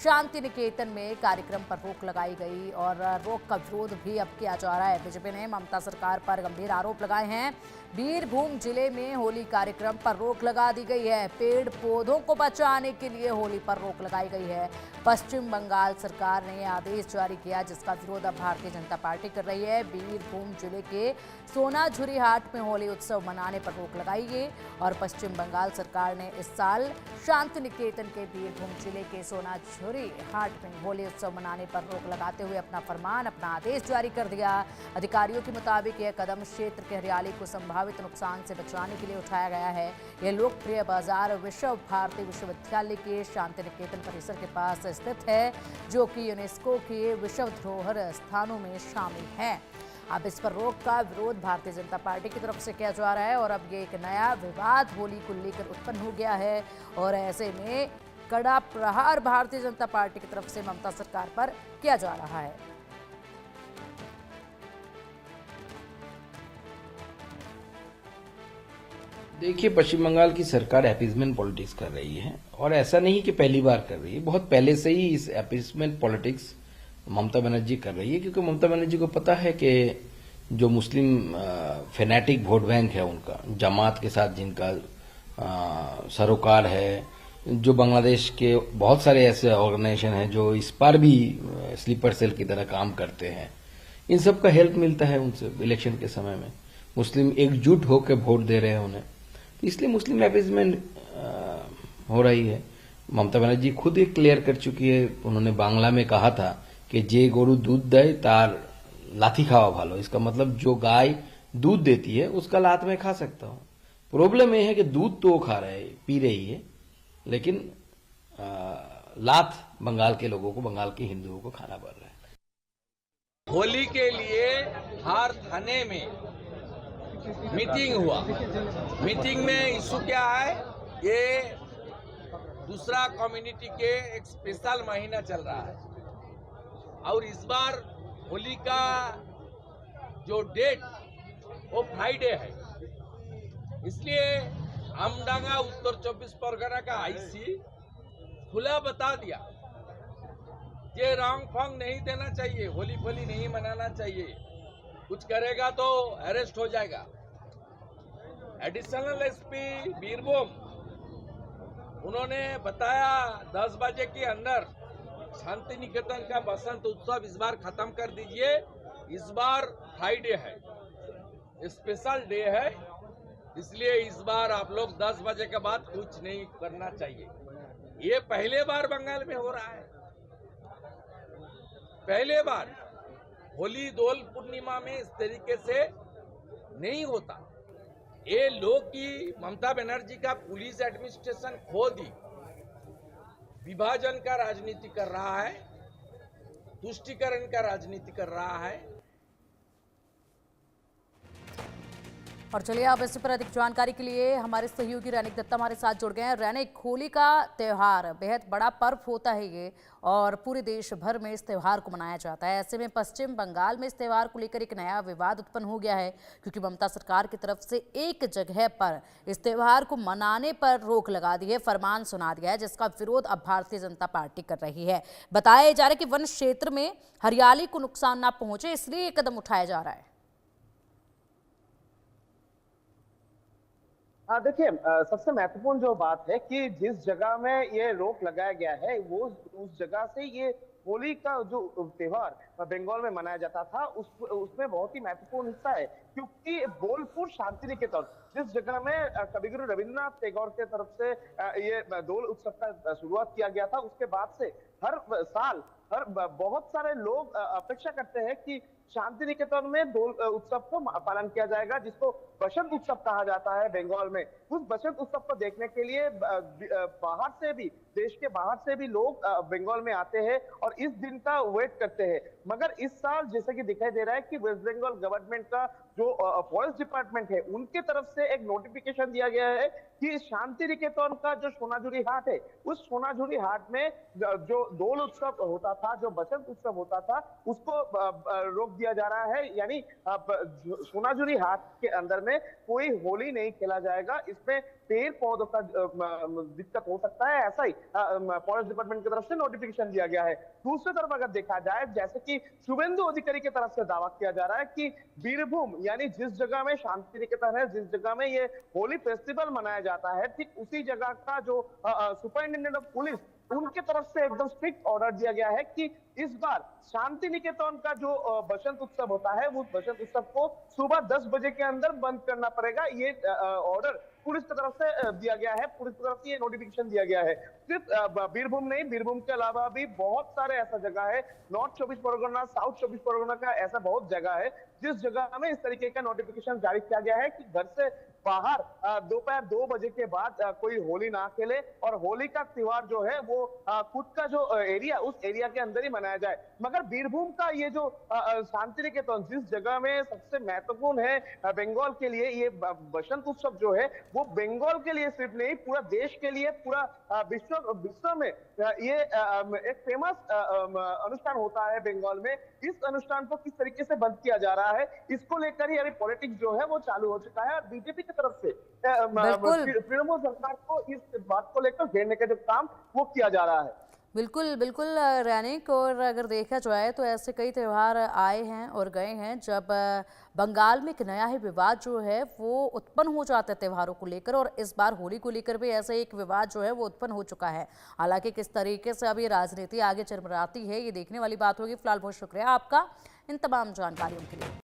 शांति निकेतन में कार्यक्रम पर रोक लगाई गई और रोक का विरोध भी अब किया जा रहा है। बीजेपी ने ममता सरकार पर गंभीर आरोप लगाए हैं। बीरभूम जिले में होली कार्यक्रम पर रोक लगा दी गई है। पेड़ पौधों को बचाने के लिए होली पर रोक लगाई गई है। पश्चिम बंगाल सरकार ने आदेश जारी किया जिसका विरोध अब भारतीय जनता पार्टी कर रही है। बीरभूम जिले के सोनाझुरी हाट में होली उत्सव मनाने पर रोक लगाई गई और पश्चिम बंगाल सरकार ने इस साल शांति निकेतन के बीरभूम जिले के सोनाझुरी हाट में होली उत्सव मनाने पर रोक लगाते हुए अपना आदेश जारी कर दिया। अधिकारियों के मुताबिक यह कदम क्षेत्र के हरियाली को संभावित नुकसान से बचाने के लिए उठाया गया है। यह लोकप्रिय बाजार विश्व भारती विश्वविद्यालय के शांति निकेतन परिसर के पास स्थित है, जो कि यूनेस्को के विश्व धरोहर स्थानों में शामिल है। अब इस पर रोक का विरोध भारतीय जनता पार्टी की तरफ से किया जा रहा है और अब ये एक नया विवाद होली को लेकर उत्पन्न हो गया है और ऐसे में कड़ा प्रहार भारतीय जनता पार्टी की तरफ से ममता सरकार पर किया जा रहा है। देखिए, पश्चिम बंगाल की सरकार अपीजमेंट पॉलिटिक्स कर रही है और ऐसा नहीं कि पहली बार कर रही है, बहुत पहले से ही इस अपीजमेंट पॉलिटिक्स ममता बनर्जी कर रही है, क्योंकि ममता बनर्जी को पता है कि जो मुस्लिम फेनेटिक वोट बैंक है उनका, जमात के साथ जिनका सरोकार है, जो बांग्लादेश के बहुत सारे ऐसे ऑर्गेनाइजेशन हैं जो इस पर भी स्लीपर सेल की तरह काम करते हैं, इन सब का हेल्प मिलता है उनसे इलेक्शन के समय में। मुस्लिम एकजुट होकर वोट दे रहे हैं उन्हें, तो इसलिए मुस्लिम अपीजमेंट हो रही है। ममता बनर्जी खुद एक क्लियर कर चुकी है, उन्होंने बांग्ला में कहा था कि जे गोरु दूध दे तार लाठी खावा भालो। इसका मतलब जो गाय दूध देती है उसका लात में खा सकता हूं। प्रॉब्लम यह है कि दूध तो वो खा रहे पी रही है, लेकिन लात बंगाल के लोगों को, बंगाल के हिंदुओं को खाना पड़ रहा है। होली के लिए हर थाने में मीटिंग हुआ। मीटिंग में इशू क्या है, ये दूसरा कम्युनिटी के एक स्पेशल महीना चल रहा है और इस बार होली का जो डेट वो फ्राइडे है, इसलिए आमडांगा उत्तर 24 परगना का आईसी खुला बता दिया ये रॉन्ग फॉन्ग नहीं देना चाहिए, होली फोली नहीं मनाना चाहिए, कुछ करेगा तो अरेस्ट हो जाएगा। एडिशनल एसपी बीरभूम उन्होंने बताया 10 बजे के अंदर शांति निकेतन का बसंत उत्सव इस बार खत्म कर दीजिए। इस बार फ्राइडे है, स्पेशल डे है, इसलिए इस बार आप लोग 10 बजे के बाद कुछ नहीं करना चाहिए। ये पहले बार बंगाल में हो रहा है, पहले बार होली दोल पूर्णिमा में इस तरीके से नहीं होता। ये लोग की ममता बनर्जी का पुलिस एडमिनिस्ट्रेशन खो दी, विभाजन का राजनीति कर रहा है, तुष्टीकरण का राजनीति कर रहा है। और चलिए अब इस पर अधिक जानकारी के लिए हमारे सहयोगी रैनिक दत्ता हमारे साथ जुड़ गए हैं। रैनिक, होली का त्यौहार बेहद बड़ा पर्व होता है ये और पूरे देश भर में इस त्यौहार को मनाया जाता है। ऐसे में पश्चिम बंगाल में इस त्यौहार को लेकर एक नया विवाद उत्पन्न हो गया है, क्योंकि ममता सरकार की तरफ से एक जगह पर इस त्यौहार को मनाने पर रोक लगा दी है, फरमान सुना दिया है, जिसका विरोध अब भारतीय जनता पार्टी कर रही है। बताया जा रहा है कि वन क्षेत्र में हरियाली को नुकसान ना पहुंचे, इसलिए ये कदम उठाया जा रहा है। देखिए, सबसे महत्वपूर्ण जो बात है कि जिस जगह में ये रोक लगाया गया है वो उस जगह से ये होली का जो त्योहार बंगाल में मनाया जाता था उसमें बहुत ही महत्वपूर्ण हिस्सा है, क्योंकि बोलपुर शांति निकेतन जिस जगह में कविगुरु रविंद्रनाथ टैगोर के तरफ से ये दोल उत्सव का शुरुआत किया गया था, उसके बाद से हर साल बहुत सारे लोग अपेक्षा करते हैं कि शांति निकेतन में दोल उत्सव को पालन किया जाएगा, जिसको बसंत उत्सव कहा जाता है बंगाल में। उस बसंत उत्सव को देखने के लिए बाहर से भी, देश के बाहर से भी लोग बंगाल में आते हैं और इस दिन का वेट करते हैं। मगर इस साल जैसे कि दिखाई दे रहा है कि वेस्ट बंगाल गवर्नमेंट का जो फॉरेस्ट डिपार्टमेंट है उनके तरफ से एक नोटिफिकेशन दिया गया है कि शांति निकेतन का जो सोनाझुरी हाट है, उस सोनाझुरी हाट में जो डोल उत्सव होता था, जो बसंत उत्सव होता था, उसको रोक दिया जा रहा है। यानी सोनाझुरी हाट के अंदर में कोई होली नहीं खेला जाएगा। इसमें पेड़ पौधों का दिक्कत हो सकता है, ऐसा ही फॉरेस्ट डिपार्टमेंट की तरफ से नोटिफिकेशन दिया गया है। दूसरी तरफ अगर देखा जाए, जैसे कि शुभेंदु अधिकारी की तरफ से दावा किया जा रहा है कि बीरभूम यानी जिस जगह में शांति निकेतन है, जिस जगह में ये होली फेस्टिवल मनाया जाता है, ठीक उसी जगह का जो सुपरिटेंडेंट ऑफ पुलिस, उनके तरफ से एकदम स्ट्रिक्ट ऑर्डर दिया गया है कि इस बार शांति निकेतन का जो बसंत उत्सव होता है, वो बसंत उत्सव को सुबह 10 बजे के अंदर बंद करना पड़ेगा। ये ऑर्डर पुलिस की तरफ से दिया गया है, पुलिस की तरफ से ये नोटिफिकेशन दिया गया है। सिर्फ बीरभूम नहीं, बीरभूम के अलावा भी बहुत सारे ऐसा जगह है, नॉर्थ 24 परगना, साउथ 24 परगना का ऐसा बहुत जगह है जिस जगह में इस तरीके का नोटिफिकेशन जारी किया गया है कि घर से बाहर दोपहर 2 बजे के बाद कोई होली ना खेले और होली का त्योहार जो है वो खुद का जो एरिया, उस एरिया के अंदर ही मनाया जाए। मगर बीरभूम का ये जो शांति निकेतन जिस जगह में सबसे महत्वपूर्ण है बंगाल के लिए, ये बसंत उत्सव जो है वो बंगाल के लिए सिर्फ नहीं, पूरा देश के लिए, पूरा विश्व में ये एक फेमस अनुष्ठान होता है बंगाल में। इस अनुष्ठान को किस तरीके से बंद किया जा रहा है, इसको लेकर ही अभी पॉलिटिक्स जो है वो चालू हो चुका है और बीजेपी की तरफ से तृणमूल सरकार को इस बात को लेकर घेरने का जो काम वो किया जा रहा है। बिल्कुल बिल्कुल रैनिक, और अगर देखा जाए तो ऐसे कई त्यौहार आए हैं और गए हैं जब बंगाल में एक नया ही विवाद जो है वो उत्पन्न हो जाता है त्योहारों को लेकर, और इस बार होली को लेकर भी ऐसा एक विवाद जो है वो उत्पन्न हो चुका है। हालांकि किस तरीके से अब ये राजनीति आगे चरमराती है, ये देखने वाली बात होगी। फिलहाल बहुत शुक्रिया आपका इन तमाम जानकारियों के लिए।